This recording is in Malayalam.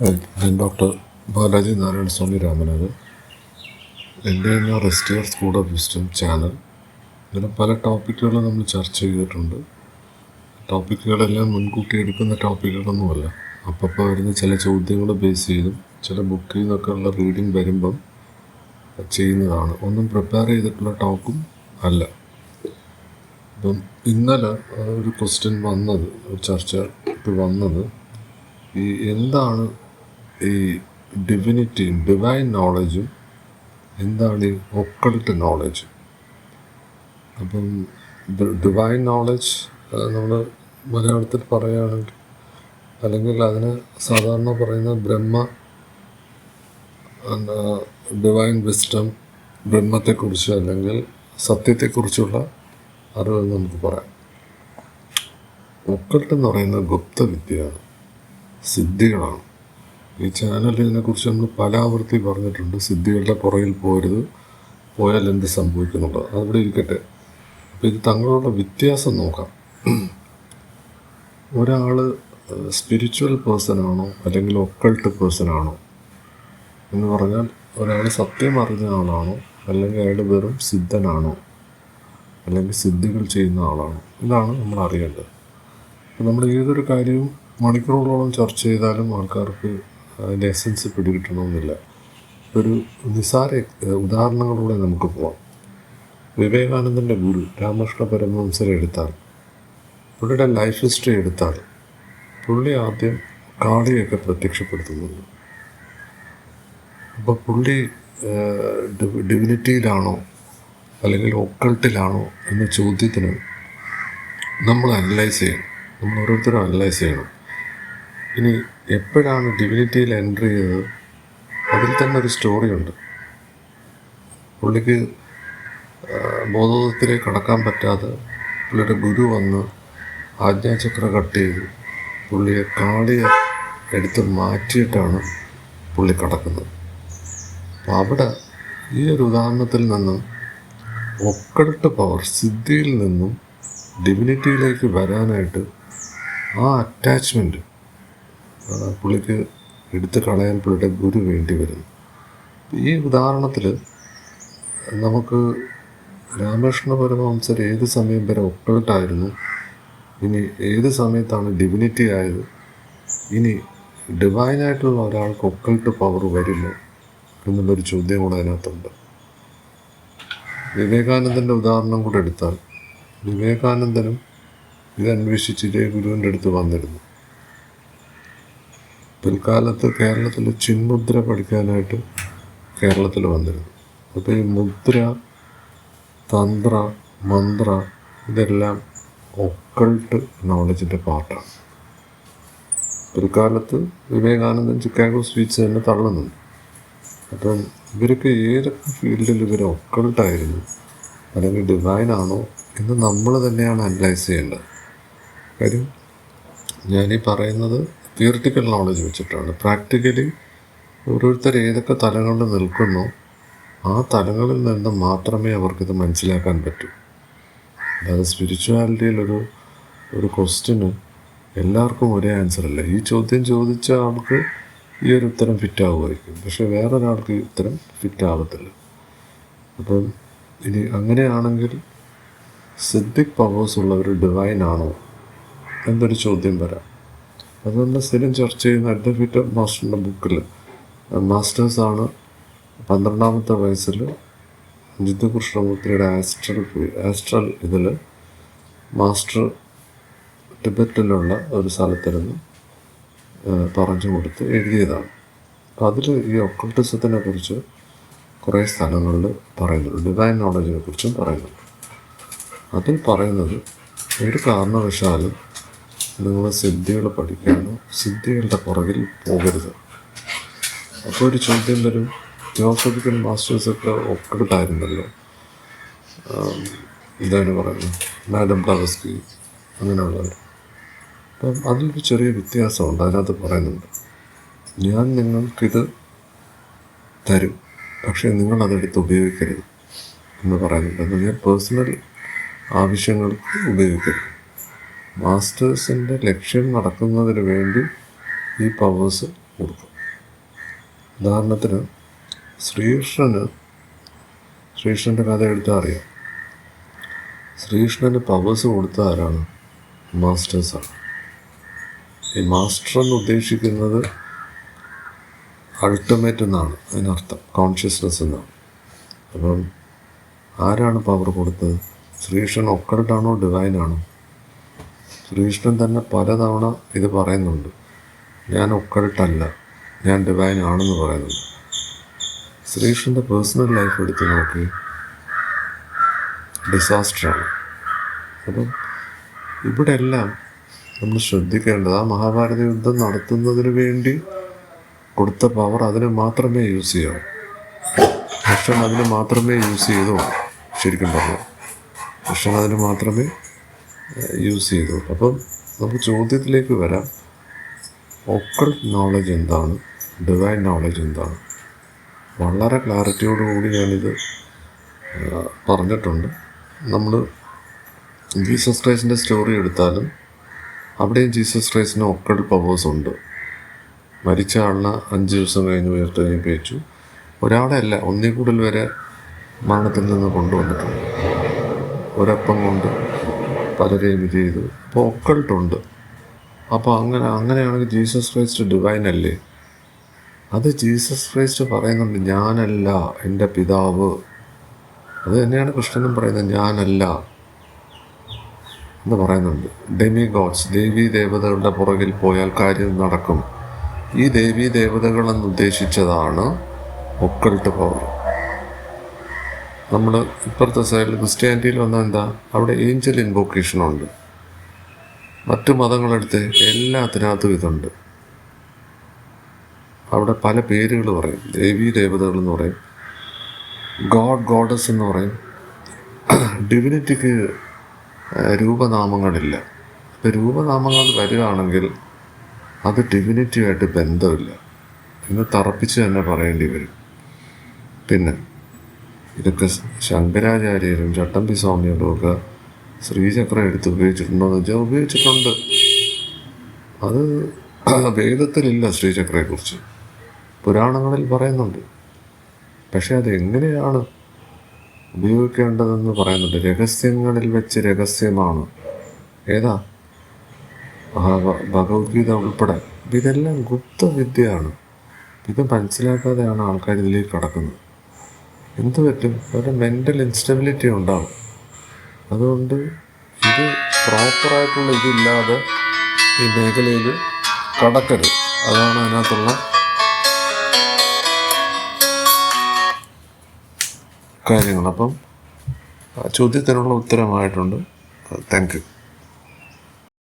ഞാൻ ഡോക്ടർ ബാലാജി നാരായണ സ്വാമി രാമനാഥ്. എൻ്റെ തന്നെ റെസ്റ്റിയർ സ്കൂൾ ഓഫ് വിസ്ഡം ചാനൽ. ഇതിൽ പല ടോപ്പിക്കുകളും നമ്മൾ ചർച്ച ചെയ്തിട്ടുണ്ട്. ടോപ്പിക്കുകളെല്ലാം മുൻകൂട്ടി എടുക്കുന്ന ടോപ്പിക്കുകളൊന്നുമല്ല. അപ്പോൾ വരുന്ന ചില ചോദ്യങ്ങൾ ബേസ് ചെയ്തും ചില ബുക്കിൽ നിന്നൊക്കെ ഉള്ള റീഡിങ് വരുമ്പം ചെയ്യുന്നതാണ്. ഒന്നും പ്രിപ്പയർ ചെയ്തിട്ടുള്ള ടോക്കും അല്ല. അപ്പം ഇന്നലെ ഒരു ക്വസ്റ്റ്യൻ വന്നത്, ഒരു ചർച്ച വന്നത്, ഈ എന്താണ് ഈ ഡിവിനിറ്റിയും ഡിവൈൻ നോളജും എന്താണ് ഈ ഒക്കൾട്ട് നോളജ്. അപ്പം ഡിവൈൻ നോളജ് നമ്മൾ മലയാളത്തിൽ പറയുകയാണെങ്കിൽ, അല്ലെങ്കിൽ അതിന് സാധാരണ പറയുന്ന ഡിവൈൻ വിസ്ഡം, ബ്രഹ്മത്തെക്കുറിച്ച് അല്ലെങ്കിൽ സത്യത്തെക്കുറിച്ചുള്ള അറിവ് നമുക്ക് പറയാം. ഒക്കൾട്ട് എന്ന് പറയുന്നത് ഗുപ്തവിദ്യയാണ്, സിദ്ധികളാണ്. ഈ ചാനലിൽ ഇതിനെക്കുറിച്ച് നമ്മൾ പല ആവർത്തി പറഞ്ഞിട്ടുണ്ട്. സിദ്ധികളുടെ പുറകിൽ പോരുത്, പോയാൽ എന്ത് സംഭവിക്കുന്നുള്ളത് അവിടെ ഇരിക്കട്ടെ. അപ്പോൾ ഇത് തങ്ങളുള്ള വ്യത്യാസം നോക്കാം. ഒരാൾ സ്പിരിച്വൽ പേഴ്സൺ ആണോ അല്ലെങ്കിൽ ഒക്കൾട്ട് പേഴ്സൺ ആണോ എന്ന് പറഞ്ഞാൽ, ഒരാൾ സത്യം അറിഞ്ഞ ആളാണോ അല്ലെങ്കിൽ അയാൾ വെറും സിദ്ധനാണോ അല്ലെങ്കിൽ സിദ്ധികൾ ചെയ്യുന്ന ആളാണോ, ഇതാണ് നമ്മൾ അറിയേണ്ടത്. അപ്പോൾ നമ്മൾ ഏതൊരു കാര്യവും മണിക്കൂറുകളോളം ചർച്ച ചെയ്താലും ആൾക്കാർക്ക് അതിൻ്റെ എസൻസ് പിടികിട്ടണമെന്നില്ല. ഒരു നിസ്സാര ഉദാഹരണങ്ങളിലൂടെ നമുക്ക് പോവാം. വിവേകാനന്ദൻ്റെ ഗുരു രാമകൃഷ്ണ പരമഹംസരെ എടുത്താൽ, പുള്ളിയുടെ ലൈഫ് ഹിസ്റ്ററി എടുത്താൽ, പുള്ളി ആദ്യം കാളിയൊക്കെ പ്രത്യക്ഷപ്പെടുത്തുന്നുണ്ട്. അപ്പോൾ പുള്ളി ഡിവിനിറ്റിയിലാണോ അല്ലെങ്കിൽ ഒക്കൾട്ടിലാണോ എന്ന ചോദ്യത്തിന് നമ്മൾ അനലൈസ് ചെയ്യണം. നമ്മൾ ഓരോരുത്തരും അനലൈസ് ചെയ്യണം. ഇനി എപ്പോഴാണ് ഡിവിനിറ്റിയിൽ എൻട്രി ചെയ്തത്, അതിൽ തന്നെ ഒരു സ്റ്റോറിയുണ്ട്. പുള്ളിക്ക് ബോധോദയത്തിലേക്ക് കടക്കാൻ പറ്റാതെ പുള്ളിയുടെ ഗുരു വന്ന് ആജ്ഞാചക്ര കട്ട് ചെയ്ത് പുള്ളിയെ കാളിയെ എടുത്ത് മാറ്റിയിട്ടാണ് പുള്ളി കടക്കുന്നത്. അപ്പോൾ അവിടെ ഈ ഒരു ഉദാഹരണത്തിൽ നിന്നും ഒക്കൾട്ട് പവർ, സിദ്ധിയിൽ നിന്നും ഡിവിനിറ്റിയിലേക്ക് വരാനായിട്ട് ആ അറ്റാച്ച്മെൻറ്റ് പുള്ളിക്ക് എടുത്ത് കളയാൻ പുള്ളിയുടെ ഗുരു വേണ്ടി വരുന്നു. ഈ ഉദാഹരണത്തിൽ നമുക്ക് രാമകൃഷ്ണ പരമഹംസർ ഏത് സമയം വരെ ഒക്കൾട്ടായിരുന്നു, ഇനി ഏത് സമയത്താണ് ഡിവിനിറ്റി ആയത്, ഇനി ഡിവൈനായിട്ടുള്ള ഒരാൾക്ക് ഒക്കൾട്ട് പവർ വരുമോ എന്നുള്ളൊരു ചോദ്യം കൂടെ അതിനകത്തുണ്ട്. വിവേകാനന്ദൻ്റെ ഉദാഹരണം കൂടെ എടുത്താൽ, വിവേകാനന്ദനും ഇത് അന്വേഷിച്ച് ഇതേ ഗുരുവിൻ്റെ അടുത്ത് വന്നിരുന്നു. പിൽക്കാലത്ത് കേരളത്തിൽ ചിന്മുദ്ര പഠിക്കാനായിട്ട് കേരളത്തിൽ വന്നിരുന്നു. അപ്പോൾ ഈ മുദ്ര, തന്ത്ര, മന്ത്ര ഇതെല്ലാം ഒക്കൾട്ട് നോളജിൻ്റെ പാർട്ടാണ്. പിൽക്കാലത്ത് വിവേകാനന്ദൻ ചിക്കാഗോ സ്വീറ്റ്സ് തന്നെ തള്ളുന്നുണ്ട്. അപ്പം ഇവരൊക്കെ ഏതൊക്കെ ഫീൽഡിൽ ഇവർ ഒക്കൾട്ടായിരുന്നു അല്ലെങ്കിൽ ഡിവൈനാണോ എന്ന് നമ്മൾ തന്നെയാണ് അനലൈസ് ചെയ്യേണ്ടത്. കാര്യം ഞാനീ പറയുന്നത് തിയറിറ്റിക്കൽ നോളജ് വെച്ചിട്ടാണ്. പ്രാക്ടിക്കലി ഓരോരുത്തർ ഏതൊക്കെ തലങ്ങളിൽ നിൽക്കുന്നോ ആ തലങ്ങളിൽ നിന്ന് മാത്രമേ അവർക്കിത് മനസ്സിലാക്കാൻ പറ്റൂ. അതായത് സ്പിരിച്വാലിറ്റിയിൽ ഒരു ക്വസ്റ്റ്യന് എല്ലാവർക്കും ഒരേ ആൻസർ അല്ല. ഈ ചോദ്യം ചോദിച്ച ആൾക്ക് ഈ ഒരു ഉത്തരം ഫിറ്റാവുമായിരിക്കും, പക്ഷെ വേറൊരാൾക്ക് ഈ ഉത്തരം ഫിറ്റാവത്തില്ല. അപ്പം ഇനി അങ്ങനെയാണെങ്കിൽ സിദ്ധിക് പവേഴ്സ് ഉള്ളവർ ഡിവൈൻ ആണോ എന്നൊരു ചോദ്യം വരാം. അത് നമ്മൾ സ്ഥിരം ചർച്ച ചെയ്യുന്ന അഡ്വക്കേറ്റ് മാസ്റ്ററിൻ്റെ ബുക്കിൽ മാസ്റ്റേഴ്സാണ് 12ാമത്തെ വയസ്സിൽ ജിത്തു കൃഷ്ണമൂർത്തിയുടെ ആസ്ട്രൽ ഇതിൽ മാസ്റ്റർ ടിബറ്റിലുള്ള ഒരു സ്ഥലത്തിരുന്ന് പറഞ്ഞു കൊടുത്ത് എഴുതിയതാണ്. അപ്പോൾ അതിൽ ഈ ഒക്കൾട്ടിസത്തിനെ കുറിച്ച് കുറേ സ്ഥലങ്ങളിൽ പറയുന്നുണ്ട്, ഡിവൈൻ നോളജിനെ കുറിച്ചും പറയുന്നുണ്ട്. അതിൽ പറയുന്നത്, ഒരു കാരണവശാലും നിങ്ങൾ സിദ്ധികൾ പഠിക്കാനോ സിദ്ധികളുടെ പുറകിൽ പോകരുത്. അപ്പോൾ ഒരു ചോദ്യം വരും, തിയോസഫിക്കൽ മാസ്റ്റേഴ്സൊക്കെ ഒക്കൾട്ടായിരുന്നല്ലോ, ഇതാണ് പറയുന്നത്, മാഡം ബ്ലവസ്കി അങ്ങനെയുള്ളവർ. അപ്പം അതിലൊരു ചെറിയ വ്യത്യാസമുണ്ട്. അതിനകത്ത് പറയുന്നുണ്ട്, ഞാൻ നിങ്ങൾക്കിത് തരും, പക്ഷേ നിങ്ങളതെടുത്ത് ഉപയോഗിക്കരുത് എന്ന് പറയുന്നുണ്ട്. എന്ന് പറഞ്ഞാൽ പേഴ്സണൽ ആവശ്യങ്ങൾക്ക് ഉപയോഗിക്കരുത്. മാസ്റ്റേഴ്സിൻ്റെ ലക്ഷ്യം നടക്കുന്നതിന് വേണ്ടി ഈ പവേഴ്സ് കൊടുക്കും. ഉദാഹരണത്തിന് ശ്രീകൃഷ്ണൻ്റെ കഥ എടുത്താൽ അറിയാം. ശ്രീകൃഷ്ണന് പവേഴ്സ് കൊടുത്ത ആരാണ്? മാസ്റ്റേഴ്സാണ്. ഈ മാസ്റ്റർ എന്ന് ഉദ്ദേശിക്കുന്നത് അൾട്ടിമേറ്റ് എന്നാണ് അതിനർത്ഥം, കോൺഷ്യസ്നെസ് എന്നാണ്. അപ്പം ആരാണ് പവർ കൊടുത്തത്? ശ്രീകൃഷ്ണൻ ഒക്കൾട്ടാണോ ഡിവൈനാണോ? ശ്രീകൃഷ്ണൻ തന്നെ പലതവണ ഇത് പറയുന്നുണ്ട്, ഞാൻ ഒക്കൾട്ടല്ല, ഞാൻ ഡിവൈൻ ആണെന്ന് പറയുന്നുണ്ട്. ശ്രീകൃഷ്ണൻ്റെ പേഴ്സണൽ ലൈഫ് എടുത്ത് നോക്കി, ഡിസാസ്റ്ററാണ്. അപ്പം ഇവിടെ എല്ലാം നമ്മൾ ശ്രദ്ധിക്കേണ്ടത്, ആ മഹാഭാരത യുദ്ധം നടത്തുന്നതിന് വേണ്ടി കൊടുത്ത പവർ അതിന് മാത്രമേ യൂസ് ചെയ്യാവൂ. കൃഷ്ണൻ അതിന് മാത്രമേ യൂസ് ചെയ്തുള്ളൂ. ശരിക്കും പറഞ്ഞു കൃഷ്ണൻ അതിന് മാത്രമേ യൂസ് ചെയ്തുള്ളൂ. അപ്പം നമുക്ക് ചോദ്യത്തിലേക്ക് വരാം, ഒക്കൾട്ട് നോളജ് എന്താണ്, ഡിവൈൻ നോളജ് എന്താണ്? വളരെ ക്ലാരിറ്റിയോടുകൂടി ഞാനിത് പറഞ്ഞിട്ടുണ്ട്. നമ്മൾ ജീസസ് ക്രൈസ്റ്റിൻ്റെ സ്റ്റോറി എടുത്താലും അവിടെയും ജീസസ് ക്രൈസ്റ്റിന് ഒക്കൾട്ട് പവേഴ്സ് ഉണ്ട്. മരിച്ച ആളിനെ 5 ദിവസം കഴിഞ്ഞ് ഉയർത്തെഴുന്നേൽപ്പിച്ചു. ഒരാളെ അല്ല, ഒന്നിൽ കൂടുതൽ വരെ മരണത്തിൽ നിന്ന് കൊണ്ടുവന്നിട്ടുണ്ട്. ഒരപ്പം കൊണ്ട് പലരെയും ഇത് ചെയ്തു. അപ്പോൾ ഒക്കൾട്ടുണ്ട്. അപ്പോൾ അങ്ങനെയാണെങ്കിൽ ജീസസ് ക്രൈസ്റ്റ് ഡിവൈൻ അല്ലേ? അത് ജീസസ് ക്രൈസ്റ്റ് പറയുന്നുണ്ട്, ഞാനല്ല, എൻ്റെ പിതാവ്. അത് തന്നെയാണ് കൃഷ്ണനും പറയുന്നത്, ഞാനല്ല എന്ന് പറയുന്നുണ്ട്. ഡെമി ഗോഡ്സ്, ദേവീ ദേവതകളുടെ പുറകിൽ പോയാൽ കാര്യം നടക്കും. ഈ ദേവീ ദേവതകളെന്ന് ഉദ്ദേശിച്ചതാണ് ഒക്കൾട്ട് പവർ. നമ്മൾ ഇപ്പുറത്തെ സൈഡിൽ ക്രിസ്ത്യാനിറ്റിയിൽ വന്നാൽ എന്താ, അവിടെ ഏഞ്ചൽ ഇൻവോക്കേഷനുണ്ട്. മറ്റു മതങ്ങളെടുത്ത് എല്ലാത്തിനകത്തും ഇതുണ്ട്. അവിടെ പല പേരുകൾ പറയും, ദേവീ ദേവതകൾ എന്ന് പറയും, ഗോഡസ് എന്ന് പറയും. ഡിവിനിറ്റിക്ക് രൂപനാമങ്ങളില്ല. ഇപ്പം രൂപനാമങ്ങൾ വരികയാണെങ്കിൽ അത് ഡിവിനിറ്റിയുമായിട്ട് ബന്ധമില്ല എന്ന് തറപ്പിച്ച് തന്നെ പറയേണ്ടി വരും. പിന്നെ ഇതൊക്കെ ശങ്കരാചാര്യരും ചട്ടമ്പി സ്വാമികളും ഒക്കെ ശ്രീചക്രം എടുത്ത് ഉപയോഗിച്ചിട്ടുണ്ടോ എന്ന് വെച്ചാൽ ഉപയോഗിച്ചിട്ടുണ്ട്. അത് വേദത്തിലില്ല ശ്രീചക്രയെക്കുറിച്ച്, പുരാണങ്ങളിൽ പറയുന്നുണ്ട്. പക്ഷെ അത് എങ്ങനെയാണ് ഉപയോഗിക്കേണ്ടതെന്ന് പറയുന്നുണ്ട്. രഹസ്യങ്ങളിൽ വെച്ച് രഹസ്യമാണ്. ഏതാ? ഭഗവത്ഗീത ഉൾപ്പെടെ. ഇതെല്ലാം ഗുപ്തവിദ്യയാണ്. ഇത് മനസ്സിലാക്കാതെയാണ് ആൾക്കാർ ഇതിലേക്ക് കടക്കുന്നത്. എന്ത് പറ്റും? അവരുടെ മെൻ്റൽ ഇൻസ്റ്റബിലിറ്റി ഉണ്ടാവും. അതുകൊണ്ട് ഇത് പ്രോപ്പറായിട്ടുള്ള ഇതില്ലാതെ ഈ മേഖലയിൽ കടക്കരുത്. അതാണ് അതിനകത്തുള്ള കാര്യങ്ങൾ. അപ്പം ചോദ്യത്തിനുള്ള ഉത്തരമായിട്ടുണ്ട്. Thank you.